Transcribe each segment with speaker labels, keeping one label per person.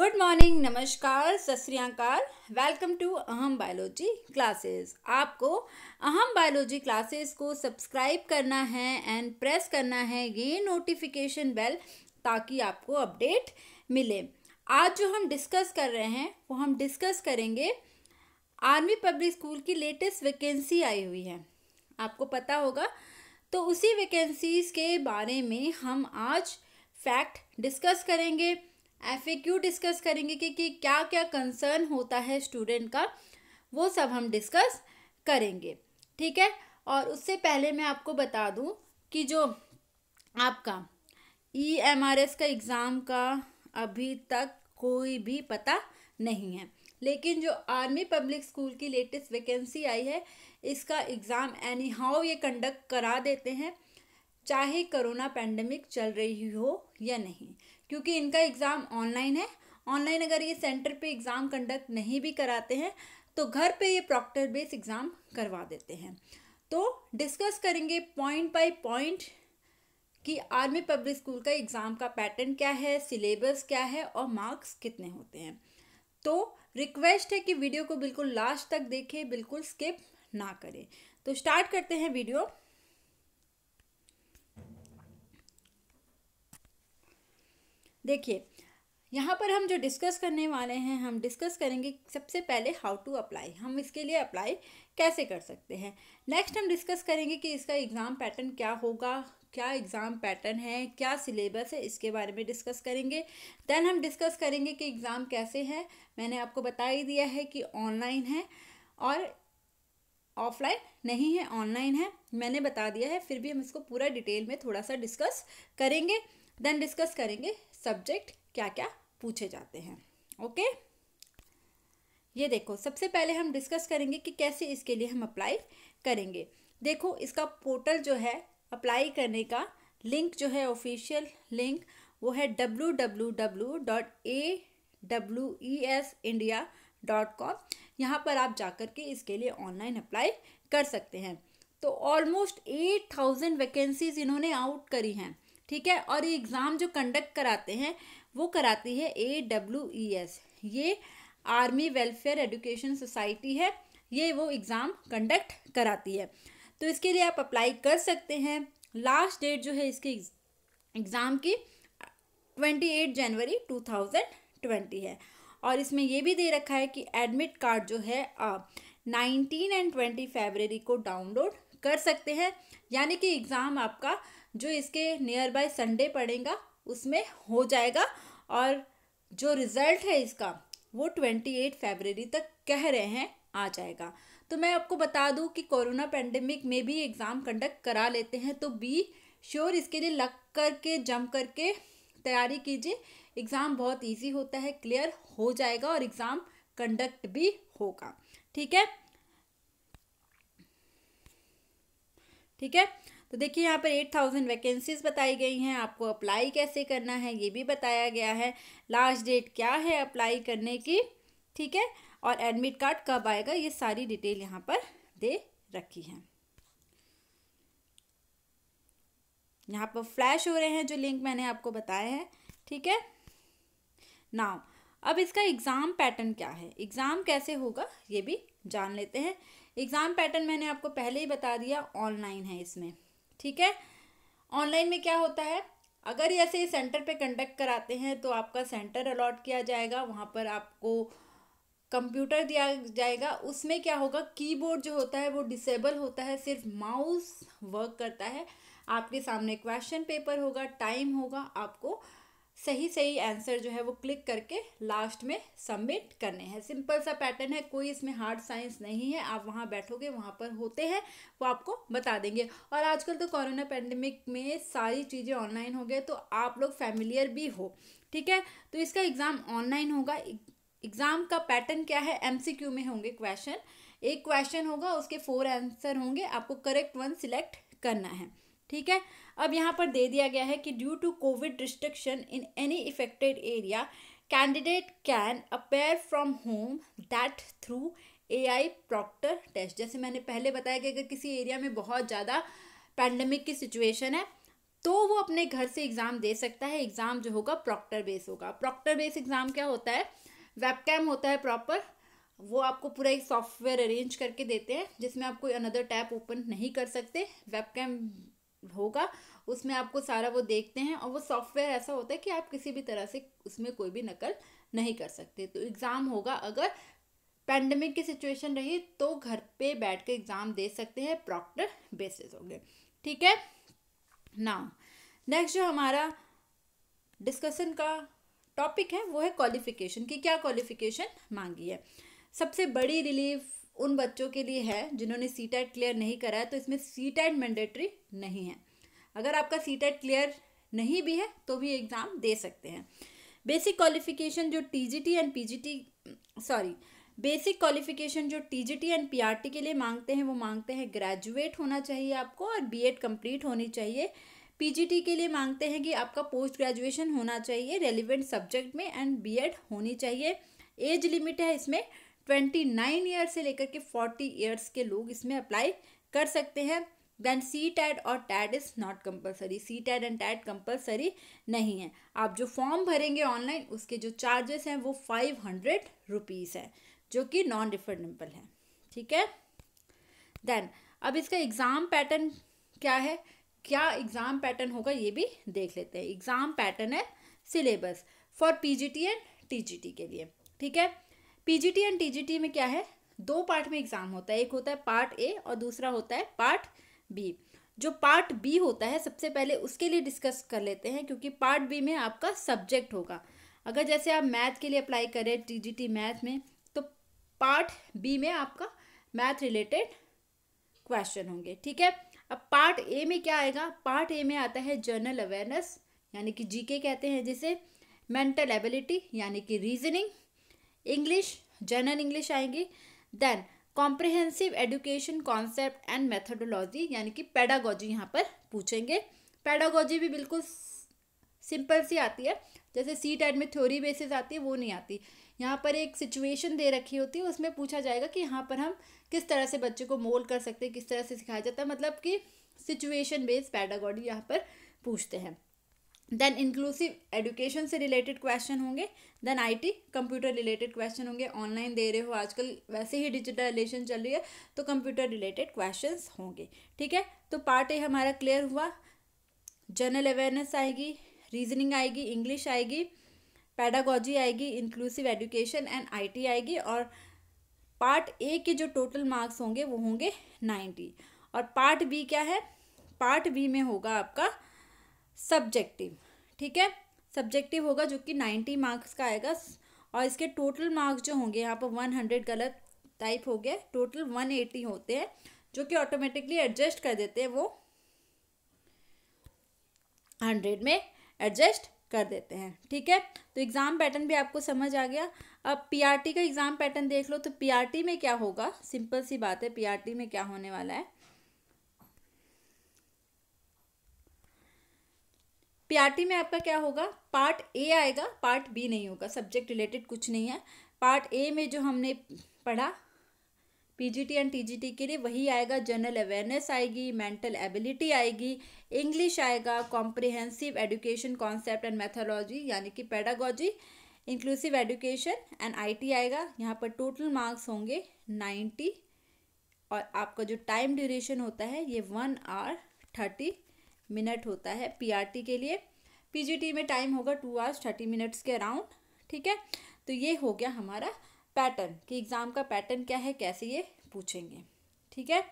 Speaker 1: Good morning, नमस्कार, सत श्री अकाल। वेलकम टू अहम बायोलॉजी क्लासेस। आपको अहम बायोलॉजी क्लासेस को सब्सक्राइब करना है एंड प्रेस करना है ये नोटिफिकेशन बेल ताकि आपको अपडेट मिले। आज जो हम डिस्कस कर रहे हैं वो हम डिस्कस करेंगे आर्मी पब्लिक स्कूल की लेटेस्ट वैकेंसी आई हुई है, आपको पता होगा। तो उसी वैकेंसीज के बारे में हम आज फैक्ट डिस्कस करेंगे, FAQ डिस्कस करेंगे कि क्या क्या कंसर्न होता है स्टूडेंट का, वो सब हम डिस्कस करेंगे, ठीक है। और उससे पहले मैं आपको बता दूं कि जो आपका EMRS का एग्ज़ाम का अभी तक कोई भी पता नहीं है, लेकिन जो आर्मी पब्लिक स्कूल की लेटेस्ट वैकेंसी आई है इसका एग्ज़ाम एनी हाउ ये कंडक्ट करा देते हैं, चाहे कोरोना पैंडमिक चल रही हो या नहीं, क्योंकि इनका एग्ज़ाम ऑनलाइन है। ऑनलाइन अगर ये सेंटर पे एग्ज़ाम कंडक्ट नहीं भी कराते हैं तो घर पे ये प्रॉक्टर बेस एग्ज़ाम करवा देते हैं। तो डिस्कस करेंगे पॉइंट बाय पॉइंट कि आर्मी पब्लिक स्कूल का एग्ज़ाम का पैटर्न क्या है, सिलेबस क्या है और मार्क्स कितने होते हैं। तो रिक्वेस्ट है कि वीडियो को बिल्कुल लास्ट तक देखें, बिल्कुल स्किप ना करें। तो स्टार्ट करते हैं वीडियो। देखिए, यहाँ पर हम जो डिस्कस करने वाले हैं, हम डिस्कस करेंगे सबसे पहले हाउ टू अप्लाई, हम इसके लिए अप्लाई कैसे कर सकते हैं। नेक्स्ट हम डिस्कस करेंगे कि इसका एग्ज़ाम पैटर्न क्या होगा, क्या एग्ज़ाम पैटर्न है, क्या सिलेबस है, इसके बारे में डिस्कस करेंगे। देन हम डिस्कस करेंगे कि एग्ज़ाम कैसे है। मैंने आपको बता ही दिया है कि ऑनलाइन है और ऑफलाइन नहीं है, ऑनलाइन है, मैंने बता दिया है। फिर भी हम इसको पूरा डिटेल में थोड़ा सा डिस्कस करेंगे। देन डिस्कस करेंगे सब्जेक्ट क्या क्या पूछे जाते हैं। ओके, ये देखो, सबसे पहले हम डिस्कस करेंगे कि कैसे इसके लिए हम अप्लाई करेंगे। देखो, इसका पोर्टल जो है अप्लाई करने का लिंक जो है, ऑफिशियल लिंक, वो है www.awesindia.com। यहाँ पर आप जाकर के इसके लिए ऑनलाइन अप्लाई कर सकते हैं। तो ऑलमोस्ट 8000 वैकेंसीज इन्होंने आउट करी हैं, ठीक है। और ये एग्ज़ाम जो कंडक्ट कराते हैं वो कराती है AWES, ये आर्मी वेलफेयर एजुकेशन सोसाइटी है, ये वो एग्ज़ाम कंडक्ट कराती है। तो इसके लिए आप अप्लाई कर सकते हैं। लास्ट डेट जो है इसके एग्ज़ाम की 28 जनवरी 2020 है। और इसमें ये भी दे रखा है कि एडमिट कार्ड जो है आप 19 एंड 20 फरवरी को डाउनलोड कर सकते हैं, यानी कि एग्ज़ाम आपका जो इसके नियर बाय संडे पड़ेगा उसमें हो जाएगा। और जो रिज़ल्ट है इसका वो 28 फरवरी तक कह रहे हैं आ जाएगा। तो मैं आपको बता दूं कि कोरोना पैंडेमिक में भी एग्ज़ाम कंडक्ट करा लेते हैं, तो बी श्योर इसके लिए लग करके जम करके तैयारी कीजिए। एग्ज़ाम बहुत इजी होता है, क्लियर हो जाएगा और एग्ज़ाम कंडक्ट भी होगा, ठीक है, ठीक है। तो देखिए, यहाँ पर 8000 वैकेंसीज बताई गई हैं, आपको अप्लाई कैसे करना है ये भी बताया गया है, लास्ट डेट क्या है अप्लाई करने की, ठीक है, और एडमिट कार्ड कब आएगा, ये सारी डिटेल यहाँ पर दे रखी है। यहाँ पर फ्लैश हो रहे हैं जो लिंक मैंने आपको बताया है, ठीक है। नाउ अब इसका एग्ज़ाम पैटर्न क्या है, एग्ज़ाम कैसे होगा ये भी जान लेते हैं। एग्ज़ाम पैटर्न मैंने आपको पहले ही बता दिया, ऑनलाइन है इसमें, ठीक है। ऑनलाइन में क्या होता है, अगर ऐसे सेंटर पे कंडक्ट कराते हैं तो आपका सेंटर अलॉट किया जाएगा, वहाँ पर आपको कंप्यूटर दिया जाएगा। उसमें क्या होगा, कीबोर्ड जो होता है वो डिसेबल होता है, सिर्फ माउस वर्क करता है। आपके सामने क्वेश्चन पेपर होगा, टाइम होगा, आपको सही सही आंसर जो है वो क्लिक करके लास्ट में सबमिट करने हैं। सिंपल सा पैटर्न है, कोई इसमें हार्ड साइंस नहीं है। आप वहाँ बैठोगे, वहाँ पर होते हैं, वो आपको बता देंगे। और आजकल तो कोरोना पैंडेमिक में सारी चीज़ें ऑनलाइन हो गए, तो आप लोग फैमिलियर भी हो, ठीक है। तो इसका एग्ज़ाम ऑनलाइन होगा। एग्ज़ाम का पैटर्न क्या है, MCQ में होंगे क्वेश्चन, एक क्वेश्चन होगा, उसके 4 आंसर होंगे, आपको करेक्ट वन सिलेक्ट करना है, ठीक है। अब यहाँ पर दे दिया गया है कि due to covid restriction in any affected area candidate can appear from home that through AI proctor test. जैसे मैंने पहले बताया कि अगर किसी एरिया में बहुत ज़्यादा पैंडमिक की सिचुएशन है तो वो अपने घर से एग्ज़ाम दे सकता है। एग्ज़ाम जो होगा प्रॉक्टर बेस होगा। प्रॉक्टर बेस एग्ज़ाम क्या होता है, वेबकैम होता है प्रॉपर, वो आपको पूरा एक सॉफ्टवेयर अरेंज करके देते हैं जिसमें आप कोई अनदर टैब ओपन नहीं कर सकते, वेबकैम होगा, उसमें आपको सारा वो देखते हैं, और वो सॉफ्टवेयर ऐसा होता है कि आप किसी भी तरह से उसमें कोई भी नकल नहीं कर सकते। तो एग्ज़ाम होगा, अगर पैंडमिक की सिचुएशन रही तो घर पे बैठ के एग्ज़ाम दे सकते हैं, प्रॉक्टर बेसिस हो गए, ठीक है ना। नेक्स्ट जो हमारा डिस्कशन का टॉपिक है वो है क्वालिफिकेशन की, क्या क्वालिफिकेशन मांगी है। सबसे बड़ी रिलीफ उन बच्चों के लिए है जिन्होंने सीटेट क्लियर नहीं करा है, तो इसमें सीटेट मैंडेटरी नहीं है। अगर आपका सीटेट क्लियर नहीं भी है तो भी एग्ज़ाम दे सकते हैं। बेसिक क्वालिफिकेशन जो TGT and PGT basic qualification जो टीजीटी एंड पीआरटी के लिए मांगते हैं, वो मांगते हैं ग्रेजुएट होना चाहिए आपको और बीएड कंप्लीट होनी चाहिए। पीजीटी के लिए मांगते हैं कि आपका पोस्ट ग्रेजुएशन होना चाहिए रेलिवेंट सब्जेक्ट में एंड बीएड होनी चाहिए। एज लिमिट है इसमें 29 ईयर से लेकर के 40 ईयर्स के लोग इसमें अप्लाई कर सकते हैं। देन सी टैट और TET is not compulsory, C TET and TET compulsory नहीं है। आप जो फॉर्म भरेंगे ऑनलाइन उसके जो चार्जेस हैं वो 500 रुपीज़ है, जो कि नॉन रिफंडेबल है, ठीक है। देन अब इसका एग्ज़ाम पैटर्न क्या है, क्या एग्ज़ाम पैटर्न होगा ये भी देख लेते हैं। एग्ज़ाम पैटर्न है syllabus for PGT and TGT के लिए, ठीक है। पीजीटी एंड टीजीटी में क्या है, 2 पार्ट में एग्ज़ाम होता है, एक होता है पार्ट ए और दूसरा होता है पार्ट बी। जो पार्ट बी होता है सबसे पहले उसके लिए डिस्कस कर लेते हैं, क्योंकि पार्ट बी में आपका सब्जेक्ट होगा। अगर जैसे आप मैथ के लिए अप्लाई करें टीजीटी मैथ में, तो पार्ट बी में आपका मैथ रिलेटेड क्वेश्चन होंगे, ठीक है। अब पार्ट ए में क्या आएगा, पार्ट ए में आता है जनरल अवेयरनेस यानी कि जीके कहते हैं जिसे, मेंटल एबिलिटी यानी कि रीजनिंग, इंग्लिश जनरल इंग्लिश आएंगी, then comprehensive education concept and methodology यानी कि पेडागोजी यहाँ पर पूछेंगे। पेडागोजी भी बिल्कुल सिंपल सी आती है, जैसे सी टैट में थ्योरी बेसिस आती है वो नहीं आती। यहाँ पर एक सिचुएशन दे रखी होती है, उसमें पूछा जाएगा कि यहाँ पर हम किस तरह से बच्चे को मोल्ड कर सकते हैं, किस तरह से सिखाया जाता है, मतलब कि सिचुएशन बेस्ड पेडागोजी यहाँ पर पूछते हैं। देन इंक्लूसिव एजुकेशन से रिलेटेड क्वेश्चन होंगे, then IT computer related question होंगे। ऑनलाइन दे रहे हो, आजकल वैसे ही डिजिटलाइजेशन चल रही है तो कंप्यूटर रिलेटेड क्वेश्चंस होंगे, ठीक है। तो पार्ट ए हमारा क्लियर हुआ, जनरल अवेयरनेस आएगी, रीजनिंग आएगी, इंग्लिश आएगी, पेडागोजी आएगी, इंक्लूसिव एजुकेशन एंड आईटी आएगी, और पार्ट ए के जो टोटल मार्क्स होंगे वो होंगे 90। और पार्ट बी क्या है, पार्ट बी में होगा आपका सब्जेक्टिव, ठीक है, सब्जेक्टिव होगा जो कि 90 मार्क्स का आएगा, और इसके टोटल मार्क्स जो होंगे यहाँ पर 100 गलत टाइप हो गया, टोटल 180 होते हैं, जो कि ऑटोमेटिकली एडजस्ट कर देते हैं, वो 100 में एडजस्ट कर देते हैं, ठीक है। तो एग्ज़ाम पैटर्न भी आपको समझ आ गया। अब पीआरटी का एग्ज़ाम पैटर्न देख लो, तो पीआरटी में क्या होगा, सिंपल सी बात है, पीआरटी में क्या होने वाला है। पीआरटी में आपका क्या होगा, पार्ट ए आएगा, पार्ट बी नहीं होगा, सब्जेक्ट रिलेटेड कुछ नहीं है। पार्ट ए में जो हमने पढ़ा पीजीटी एंड टीजीटी के लिए वही आएगा, जनरल अवेयरनेस आएगी, मेंटल एबिलिटी आएगी, इंग्लिश आएगा, comprehensive education concept and methodology यानी कि pedagogy, inclusive education and IT आएगा। यहाँ पर टोटल मार्क्स होंगे 90, और आपका जो टाइम ड्यूरेशन होता है ये 1 आवर 30 मिनट होता है पीआरटी के लिए। पीजीटी में टाइम होगा 2 आवर्स 30 मिनट्स के अराउंड, ठीक है। तो ये हो गया हमारा पैटर्न कि एग्ज़ाम का पैटर्न क्या है, कैसे ये पूछेंगे, ठीक है।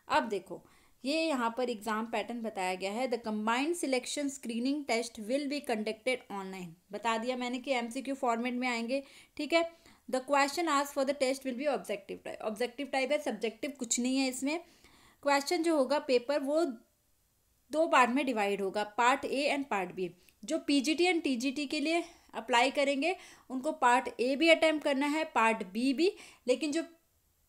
Speaker 1: अब देखो ये यहाँ पर एग्ज़ाम पैटर्न बताया गया है, the combined selection screening test will be conducted online, बता दिया मैंने कि एमसीक्यू फॉर्मेट में आएंगे, ठीक है। The question asked for the test will be objective type, objective type है, सब्जेक्टिव कुछ नहीं है इसमें। क्वेश्चन जो होगा पेपर वो 2 पार्ट में डिवाइड होगा, part A and part B. जो पीजीटी एंड टीजीटी के लिए अप्लाई करेंगे उनको पार्ट ए भी अटैम्प्ट करना है, पार्ट बी भी, लेकिन जो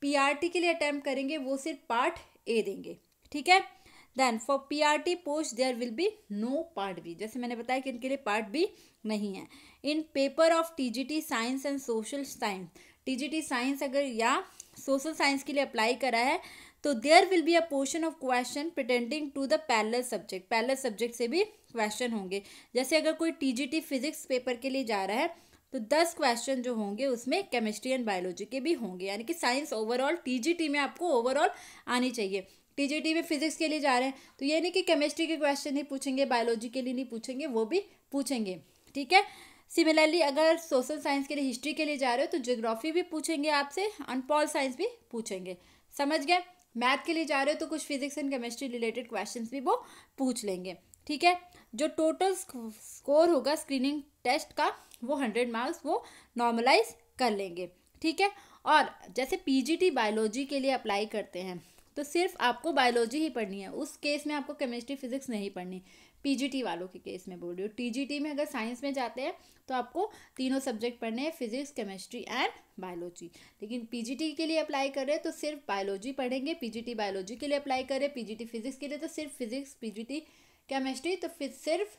Speaker 1: पीआरटी के लिए अटैम्प्ट करेंगे वो सिर्फ पार्ट ए देंगे, ठीक है। Then for PRT post there will be no part B, जैसे मैंने बताया कि इनके लिए पार्ट बी नहीं है। इन paper of TGT science and social science, TGT science अगर या सोशल साइंस के लिए अप्लाई करा है तो there will be a portion of question pretending to the parallel subject, parallel subject से भी क्वेश्चन होंगे। जैसे अगर कोई टीजीटी फिजिक्स पेपर के लिए जा रहा है तो 10 क्वेश्चन जो होंगे उसमें केमिस्ट्री एंड बायोलॉजी के भी होंगे, यानी कि साइंस ओवरऑल टीजीटी में आपको ओवरऑल आनी चाहिए। टीजीटी में फिजिक्स के लिए जा रहे हैं तो ये नहीं कि केमिस्ट्री के क्वेश्चन नहीं पूछेंगे, बायोलॉजी के लिए नहीं पूछेंगे, वो भी पूछेंगे, ठीक है। सिमिलरली अगर सोशल साइंस के लिए, हिस्ट्री के लिए जा रहे हो तो ज्योग्राफी भी पूछेंगे आपसे एंड पॉल साइंस भी पूछेंगे, समझ गए। मैथ के लिए जा रहे हो तो कुछ physics and chemistry related questions भी वो पूछ लेंगे, ठीक है। जो टोटल स्कोर होगा स्क्रीनिंग टेस्ट का वो 100 मार्क्स वो नॉर्मलाइज कर लेंगे, ठीक है। और जैसे पीजीटी बायोलॉजी के लिए अप्लाई करते हैं तो सिर्फ आपको बायोलॉजी ही पढ़नी है, उस केस में आपको केमिस्ट्री फिजिक्स नहीं पढ़नी। पीजीटी वालों के केस में बोल रही हूँ। टीजीटी में अगर साइंस में जाते हैं तो आपको तीनों सब्जेक्ट पढ़ने हैं, फिजिक्स, केमिस्ट्री एंड बायोलॉजी। लेकिन पीजीटी के लिए अप्लाई कर रहे हैं तो सिर्फ बायोलॉजी पढ़ेंगे। पीजीटी बायोलॉजी के लिए अप्लाई कर रहे हैं, पीजीटी फिजिक्स के लिए तो सिर्फ फिजिक्स, पीजीटी केमिस्ट्री तो फिर सिर्फ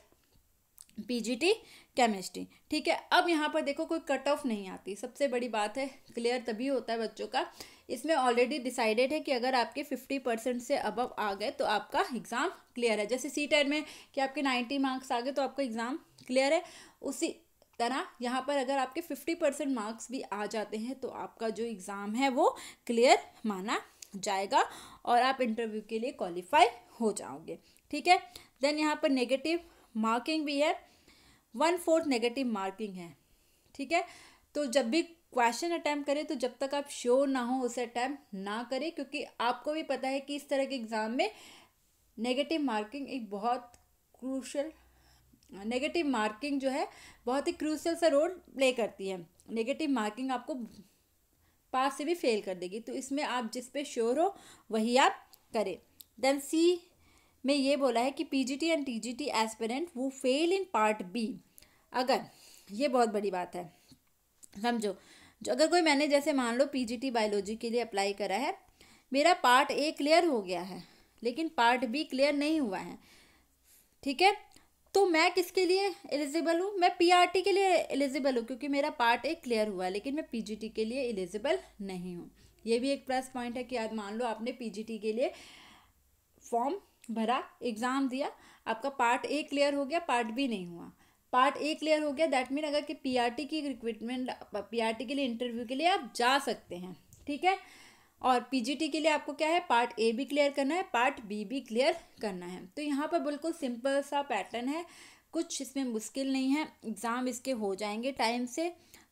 Speaker 1: पीजीटी केमिस्ट्री, ठीक है। अब यहाँ पर देखो कोई कट ऑफ नहीं आती, सबसे बड़ी बात है, क्लियर तभी होता है बच्चों का। इसमें ऑलरेडी डिसाइडेड है कि अगर आपके 50% से अबव आ गए तो आपका एग्ज़ाम क्लियर है। जैसे सी-टेट में कि आपके 90 मार्क्स आ गए तो आपका एग्ज़ाम क्लियर है, उसी तरह यहाँ पर अगर आपके 50% मार्क्स भी आ जाते हैं तो आपका जो एग्ज़ाम है वो क्लियर माना जाएगा और आप इंटरव्यू के लिए क्वालिफाई हो जाओगे, ठीक है। देन यहाँ पर नेगेटिव मार्किंग भी है, 1/4 नेगेटिव मार्किंग है, ठीक है। तो जब भी क्वेश्चन अटैम्प्ट करें तो जब तक आप श्योर ना हो उसे अटैम्प्ट ना करें, क्योंकि आपको भी पता है कि इस तरह के एग्ज़ाम में नेगेटिव मार्किंग एक बहुत क्रूशल, नेगेटिव मार्किंग जो है बहुत ही क्रूशल सा रोल प्ले करती है। नेगेटिव मार्किंग आपको पास से भी फेल कर देगी, तो इसमें आप जिस पे श्योर हो वही आप करें। देन सी में ये बोला है कि पीजीटी एंड टीजीटी एस्पिरेंट वो फेल इन पार्ट बी, अगर, ये बहुत बड़ी बात है, समझो। जो अगर कोई, मैंने जैसे मान लो पीजीटी बायोलॉजी के लिए अप्लाई करा है, मेरा पार्ट ए क्लियर हो गया है लेकिन पार्ट बी क्लियर नहीं हुआ है, ठीक है, तो मैं किसके लिए एलिजिबल हूँ? मैं पीआरटी के लिए एलिजिबल हूँ, क्योंकि मेरा पार्ट ए क्लियर हुआ है, लेकिन मैं पीजीटी के लिए एलिजिबल नहीं हूँ। ये भी एक प्लस पॉइंट है कि आज मान लो आपने पीजीटी के लिए फॉर्म भरा, एग्ज़ाम दिया, आपका पार्ट ए क्लियर हो गया, पार्ट बी नहीं हुआ। पार्ट ए क्लियर हो गया, दैट मीन अगर कि पीआरटी की रिक्रूटमेंट, पीआरटी के लिए इंटरव्यू के लिए आप जा सकते हैं, ठीक है। और पीजीटी के लिए आपको क्या है, पार्ट ए भी क्लियर करना है, पार्ट बी भी क्लियर करना है। तो यहाँ पर बिल्कुल सिंपल सा पैटर्न है, कुछ इसमें मुश्किल नहीं है, एग्ज़ाम इसके हो जाएंगे टाइम से,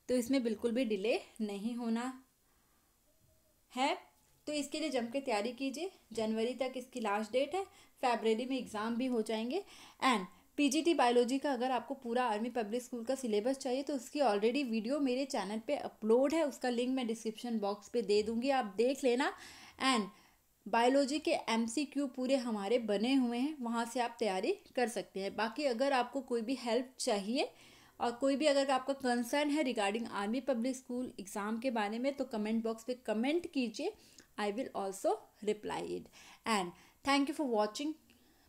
Speaker 1: तो इसमें बिल्कुल भी डिले नहीं होना है। तो इसके लिए जम के तैयारी कीजिए, जनवरी तक इसकी लास्ट डेट है, फरवरी में एग्ज़ाम भी हो जाएंगे। एंड पीजीटी बायोलॉजी का अगर आपको पूरा आर्मी पब्लिक स्कूल का सिलेबस चाहिए तो उसकी ऑलरेडी वीडियो मेरे चैनल पे अपलोड है, उसका लिंक मैं डिस्क्रिप्शन बॉक्स पे दे दूंगी, आप देख लेना। एंड बायोलॉजी के एमसीक्यू पूरे हमारे बने हुए हैं, वहाँ से आप तैयारी कर सकते हैं। बाकी अगर आपको कोई भी हेल्प चाहिए और कोई भी अगर आपका कंसर्न है regarding army public school exam के बारे में तो कमेंट बॉक्स पे कमेंट कीजिए, I will also reply it. And thank you for watching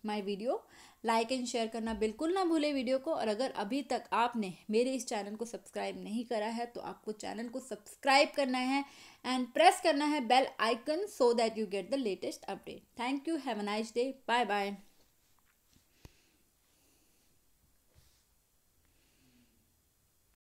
Speaker 1: my video. Like and share करना बिल्कुल ना भूले वीडियो को, और अगर अभी तक आपने मेरे इस चैनल को सब्सक्राइब नहीं करा है तो आपको चैनल को सब्सक्राइब करना है एंड प्रेस करना है bell icon so that you get the latest update. Thank you, have a nice day, bye bye.